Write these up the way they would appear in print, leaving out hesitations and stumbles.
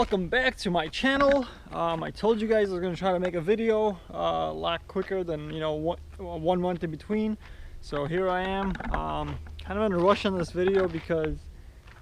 welcome back to my channel. I told you guys I was going to try to make a video a lot quicker than, you know, one month in between. So here I am, kind of in a rush on this video because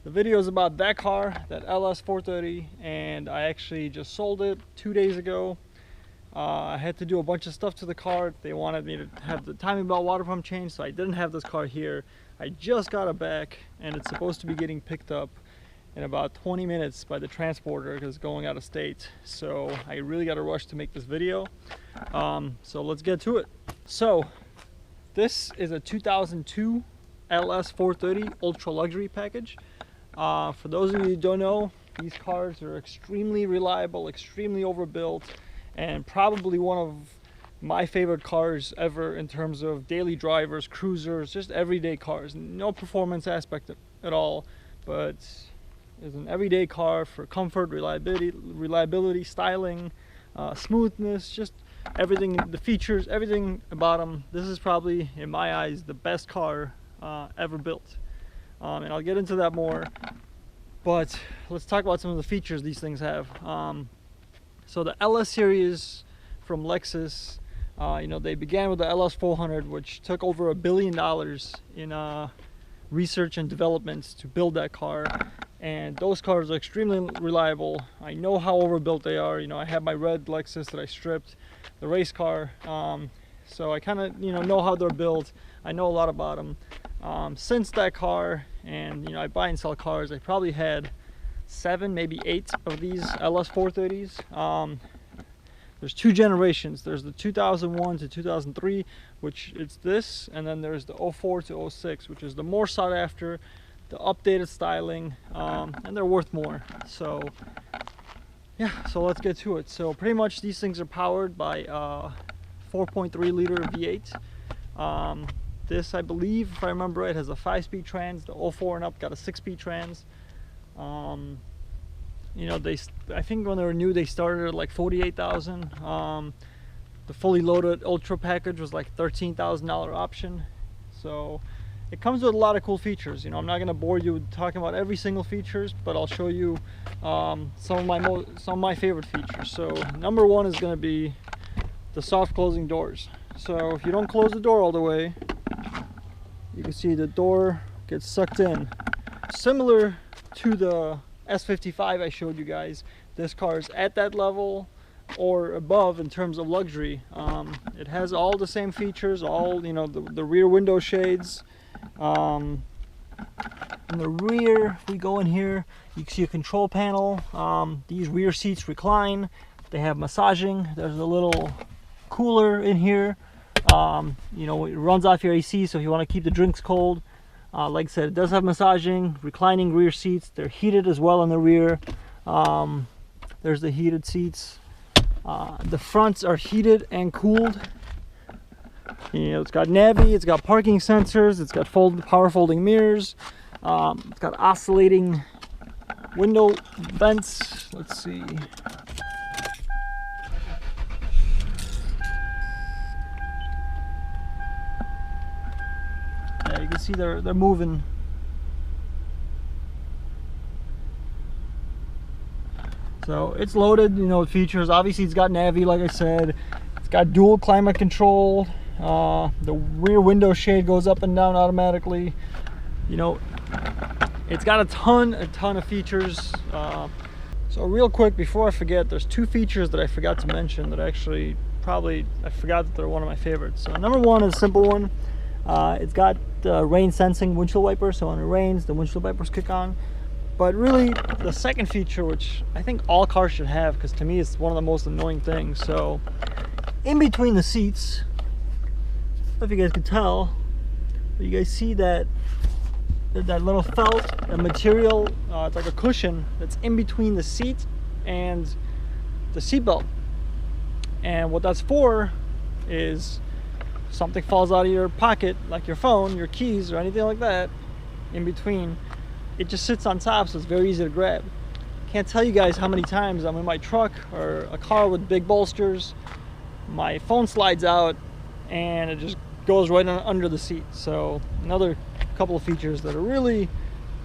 the video is about that car, that Ls430, and I actually just sold it 2 days ago. I had to do a bunch of stuff to the car. They wanted me to have the timing belt water pump changed, so I didn't have this car here. I just got it back, and it's supposed to be getting picked up in about 20 minutes by the transporter because it's going out of state. So I really got to rush to make this video. So let's get to it. So this is a 2002 Ls430 Ultra Luxury package. For those of you who don't know, these cars are extremely reliable, extremely overbuilt, and probably one of my favorite cars ever in terms of daily drivers, cruisers, just everyday cars. No performance aspect at all, but is an everyday car for comfort, reliability, styling, smoothness, just everything, the features, everything about them. This is probably, in my eyes, the best car ever built. And I'll get into that more, but let's talk about some of the features these things have. So the LS series from Lexus, you know, they began with the Ls400, which took over $1 billion in research and development to build that car. And those cars are extremely reliable. I know how overbuilt they are. You know, I have my red Lexus that I stripped, the race car. So I kind of, you know how they're built. I know a lot about them. Since that car, and you know, I buy and sell cars, I probably had 7, maybe 8 of these Ls430s. There's 2 generations. There's the 2001 to 2003, which it's this, and then there's the 04 to 06, which is the more sought after, the updated styling, and they're worth more. So yeah, so let's get to it. So pretty much these things are powered by 4.3 liter V8. This, I believe, if I remember right, has a 5-speed trans. The 04 and up got a 6-speed trans. You know, I think when they were new, they started at like 48,000. The fully loaded Ultra package was like $13,000 option. So it comes with a lot of cool features. You know, I'm not going to bore you with talking about every single features, but I'll show you some of my favorite features. So number one is going to be the soft closing doors. So if you don't close the door all the way, you can see the door gets sucked in. Similar to the S55 I showed you guys, this car is at that level or above in terms of luxury. It has all the same features, all, you know, the rear window shades. In the rear, if we go in here, you can see a control panel. These rear seats recline. They have massaging. There's a little cooler in here. You know, it runs off your AC, so if you want to keep the drinks cold. Like I said, it does have massaging, reclining rear seats. They're heated as well in the rear. There's the heated seats. The fronts are heated and cooled. You know, it's got Navi, it's got parking sensors, it's got power folding mirrors. It's got oscillating window vents. Let's see. Yeah, you can see they're moving. So it's loaded, you know, with features. Obviously it's got Navi, like I said. It's got dual climate control. The rear window shade goes up and down automatically. You know, it's got a ton of features. So real quick, before I forget, there's 2 features that I forgot to mention that actually I forgot that they're one of my favorites. So number one is a simple one. It's got rain sensing windshield wipers, so when it rains, the windshield wipers kick on. But really, the second feature, which I think all cars should have, because to me it's one of the most annoying things. So in between the seats, I don't know if you guys can tell, but you guys see that little felt, the material, it's like a cushion that's in between the seat and the seatbelt. And what that's for is something falls out of your pocket, like your phone, your keys, or anything like that, in between, it just sits on top, so it's very easy to grab. Can't tell you guys how many times I'm in my truck or a car with big bolsters, my phone slides out and it just goes right under the seat. So another couple of features that are really,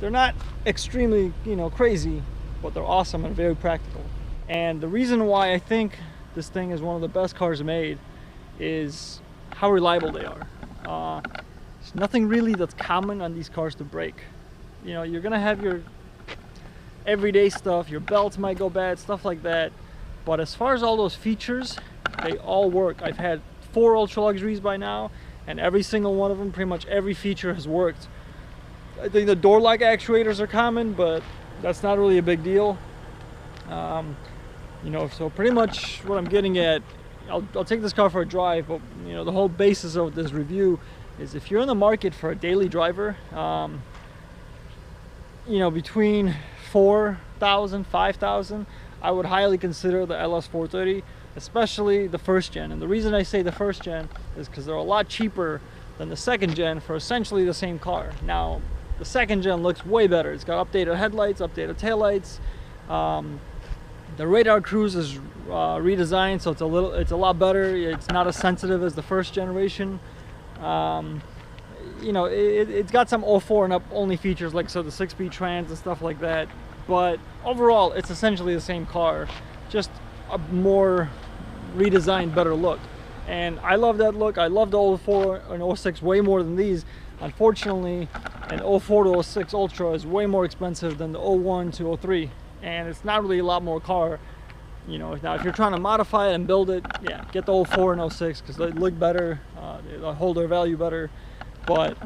they're not extremely, you know, crazy, but they're awesome and very practical. And the reason why I think this thing is one of the best cars made is how reliable they are. There's nothing really that's common on these cars to break. You know, you're gonna have your everyday stuff, your belts might go bad, stuff like that, but as far as all those features, they all work. I've had 4 ultra luxuries by now, and every single one of them, pretty much every feature has worked. I think the door lock actuators are common, but that's not really a big deal. You know, so pretty much what I'm getting at, I'll take this car for a drive, but you know, the whole basis of this review is if you're in the market for a daily driver, you know, between $4,000, $5,000, I would highly consider the Ls430, especially the first gen. And the reason I say the first gen is because they're a lot cheaper than the second gen for essentially the same car. Now, the second gen looks way better. It's got updated headlights, updated taillights. The radar cruise is redesigned, so it's a lot better. It's not as sensitive as the first generation. You know, it's got some 04 and up only features, like so the 6-speed trans and stuff like that. But overall, it's essentially the same car, just a more redesigned, better look. And I love that look. I love the 04 and 06 way more than these. Unfortunately, an 04 to 06 Ultra is way more expensive than the 01 to 03. And it's not really a lot more car. You know, now if you're trying to modify it and build it, yeah, get the 04 and 06 because they look better, they hold their value better. But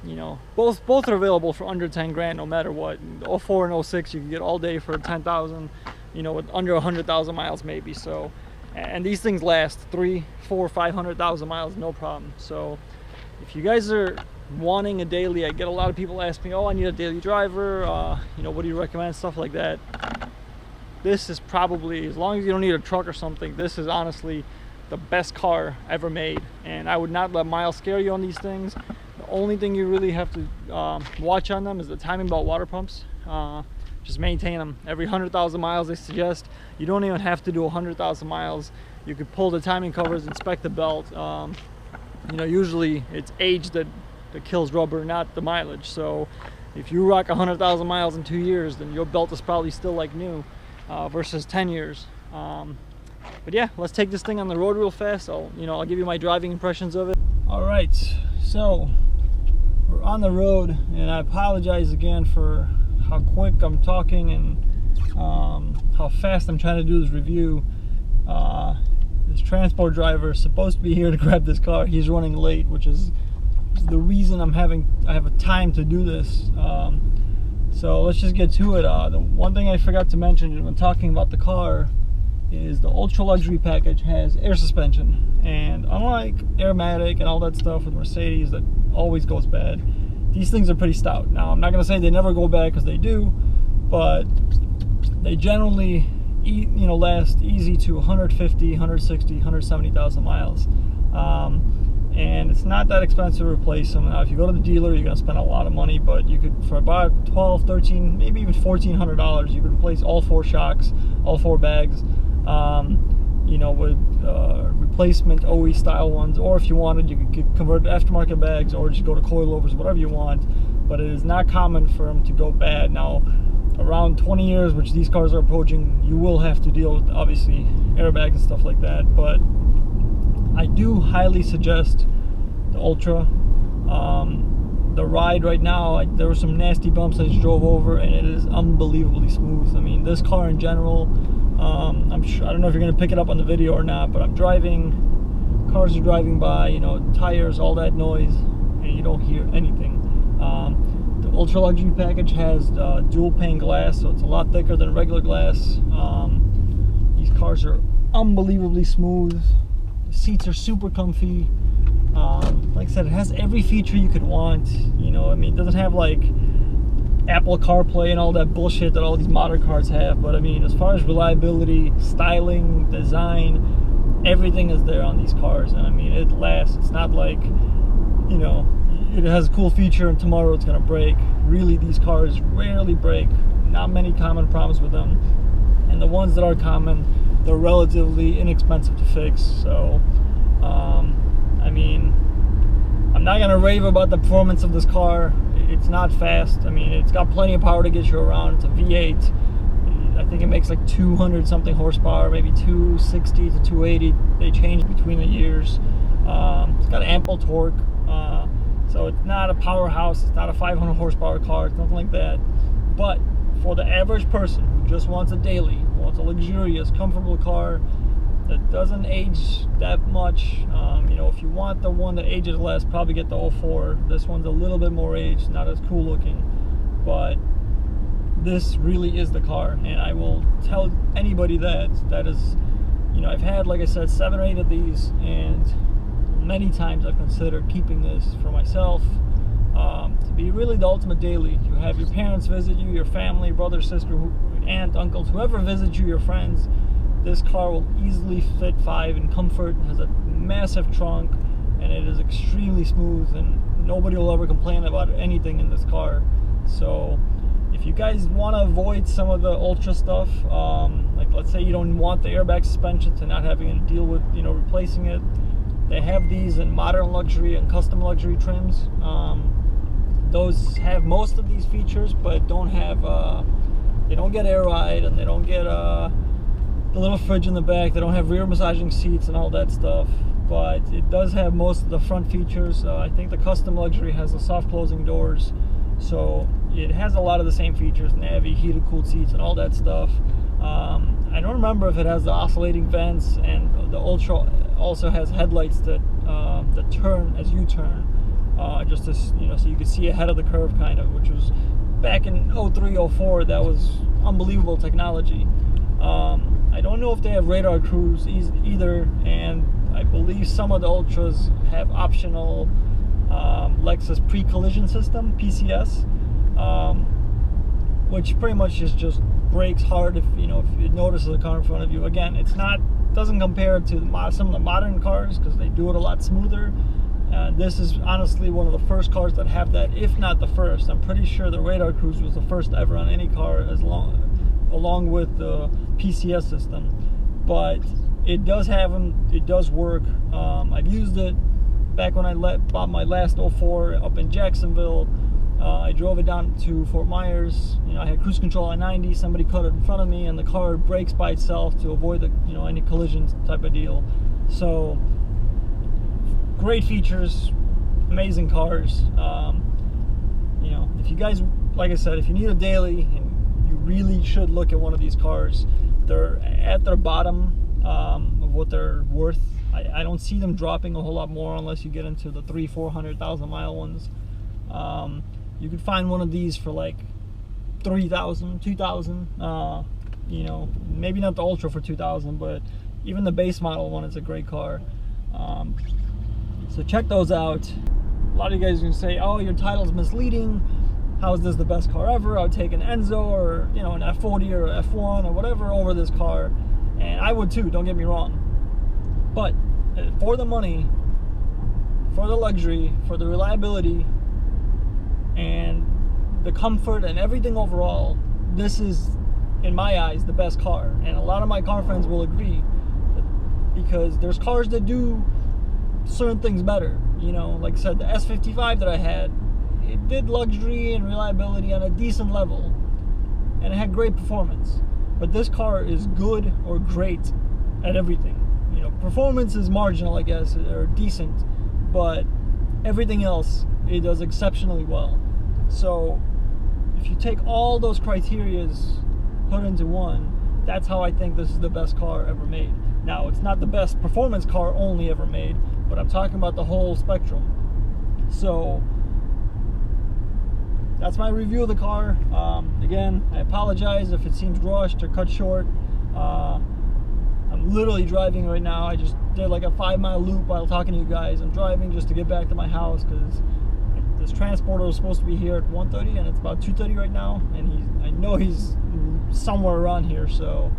you know, both are available for under 10 grand no matter what. The 04 and 06 you can get all day for 10,000, you know, with under 100,000 miles maybe. So, and these things last 300, 400, 500,000 miles, no problem. So if you guys are wanting a daily, I get a lot of people ask me, oh, I need a daily driver, you know, what do you recommend, stuff like that. This is probably, as long as you don't need a truck or something, this is honestly the best car ever made. And I would not let miles scare you on these things. The only thing you really have to watch on them is the timing belt water pumps. Just maintain them every 100,000 miles. They suggest you don't even have to do 100,000 miles. You could pull the timing covers, inspect the belt. You know, usually it's age that kills rubber, not the mileage. So if you rock 100,000 miles in 2 years, then your belt is probably still like new, versus 10 years. But yeah, let's take this thing on the road real fast. I'll give you my driving impressions of it. All right, so we're on the road, and I apologize again for how quick I'm talking and how fast I'm trying to do this review. This transport driver is supposed to be here to grab this car. He's running late, which is the reason I have a time to do this. So let's just get to it. The one thing I forgot to mention when talking about the car is the ultra luxury package has air suspension, and unlike Airmatic and all that stuff with Mercedes that always goes bad, these things are pretty stout. Now I'm not going to say they never go bad, because they do, but they generally last easy to 150, 160, 170,000 miles. And it's not that expensive to replace them. Now if you go to the dealer, you're going to spend a lot of money, but you could, for about $12, $13, maybe even $1,400, you could replace all 4 shocks, all 4 bags, with replacement OE style ones, or if you wanted, you could convert to aftermarket bags, or just go to coilovers, whatever you want. But it is not common for them to go bad. Now, around 20 years, which these cars are approaching, you will have to deal with, obviously, airbags and stuff like that. But I do highly suggest the Ultra. The ride right now, there were some nasty bumps I just drove over, and it is unbelievably smooth. I mean, this car in general, I'm sure, I don't know if you're going to pick it up on the video or not, but I'm driving, cars are driving by, tires, all that noise, and you don't hear anything. The ultra luxury package has dual pane glass, so it's a lot thicker than regular glass. These cars are unbelievably smooth. The seats are super comfy. Like I said, it has every feature you could want. It doesn't have like Apple CarPlay and all that bullshit that all these modern cars have, but as far as reliability, styling, design, everything is there on these cars. And it lasts. It's not like, it has a cool feature and tomorrow it's gonna break. Really, these cars rarely break. Not many common problems with them, and the ones that are common, they're relatively inexpensive to fix. So I'm not gonna rave about the performance of this car. It's not fast. It's got plenty of power to get you around. It's a V8. I think it makes like 200 something horsepower, maybe 260 to 280. They change between the years. It's got ample torque, so it's not a powerhouse. It's not a 500 horsepower car. It's nothing like that. But for the average person who just wants a daily, wants a luxurious, comfortable car that doesn't age that much, you know, if you want the one that ages less, probably get the 04. This one's a little bit more aged, not as cool looking, but this really is the car. And I will tell anybody that is, you know, I've had, like I said, 7 or 8 of these, and many times I've considered keeping this for myself, to be really the ultimate daily. You have your parents visit you, your family, brother, sister, aunt, uncles, whoever visits you, your friends. This car will easily fit 5 in comfort. It has a massive trunk, and it is extremely smooth, and nobody will ever complain about anything in this car. So if you guys want to avoid some of the ultra stuff, like let's say you don't want the airbag suspension, to not having to deal with, you know, replacing it, they have these in modern luxury and custom luxury trims. Those have most of these features, but don't have they don't get air ride, and they don't get the little fridge in the back. They don't have rear massaging seats and all that stuff, but it does have most of the front features. I think the custom luxury has the soft closing doors, so it has a lot of the same features: Navi, heated cooled seats, and all that stuff. I don't remember if it has the oscillating vents, and the Ultra also has headlights that turn as you turn, just to, you know, so you can see ahead of the curve, kind of, which was back in 03, 04. That was unbelievable technology. I don't know if they have radar cruise either, and I believe some of the Ultras have optional Lexus pre-collision system, PCS, which pretty much is just brakes hard if you notice the car in front of you. Again, doesn't compare to some of the modern cars, because they do it a lot smoother. This is honestly one of the first cars that have that, if not the first. I'm pretty sure the radar cruise was the first ever on any car, along with the PCS system. But it does have them. It does work. I've used it back when I bought my last 04 up in Jacksonville. I drove it down to Fort Myers. You know, I had cruise control on 90. Somebody cut it in front of me, and the car brakes by itself to avoid the, you know, any collisions type of deal. So great features, amazing cars. You know, if you guys, like I said, if you need a daily, and you really should look at one of these cars. They're at their bottom of what they're worth. I don't see them dropping a whole lot more unless you get into the 300,000-400,000 mile ones. You could find one of these for like 3,000, 2,000. You know, maybe not the Ultra for 2,000, but even the base model one is a great car. So check those out. A lot of you guys are gonna say, "Oh, your title's misleading. How is this the best car ever? I would take an Enzo or, you know, an F40 or F1 or whatever over this car," and I would too. Don't get me wrong. But for the money, for the luxury, for the reliability, and the comfort and everything overall, this is, in my eyes, the best car. And a lot of my car friends will agree, because there's cars that do certain things better. You know, like I said, the S55 that I had, it did luxury and reliability on a decent level, and it had great performance. But this car is good or great at everything. You know, performance is marginal, I guess, or decent, but everything else it does exceptionally well. So if you take all those criterias, put into one, that's how I think this is the best car ever made. Now, it's not the best performance car only ever made, but I'm talking about the whole spectrum. So that's my review of the car. Again, I apologize if it seems rushed or cut short. I'm literally driving right now. I just did like a 5-mile loop while talking to you guys. I'm driving just to get back to my house, because this transporter was supposed to be here at 1:30, and it's about 2:30 right now, and I know he's somewhere around here. So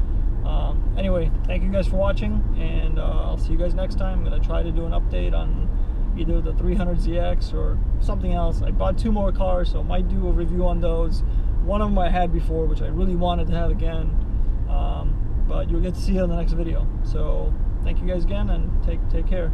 anyway, thank you guys for watching, and I'll see you guys next time. I'm going to try to do an update on either the 300ZX or something else. I bought 2 more cars, so I might do a review on those. One of them I had before, which I really wanted to have again, but you'll get to see it in the next video. So thank you guys again, and take care.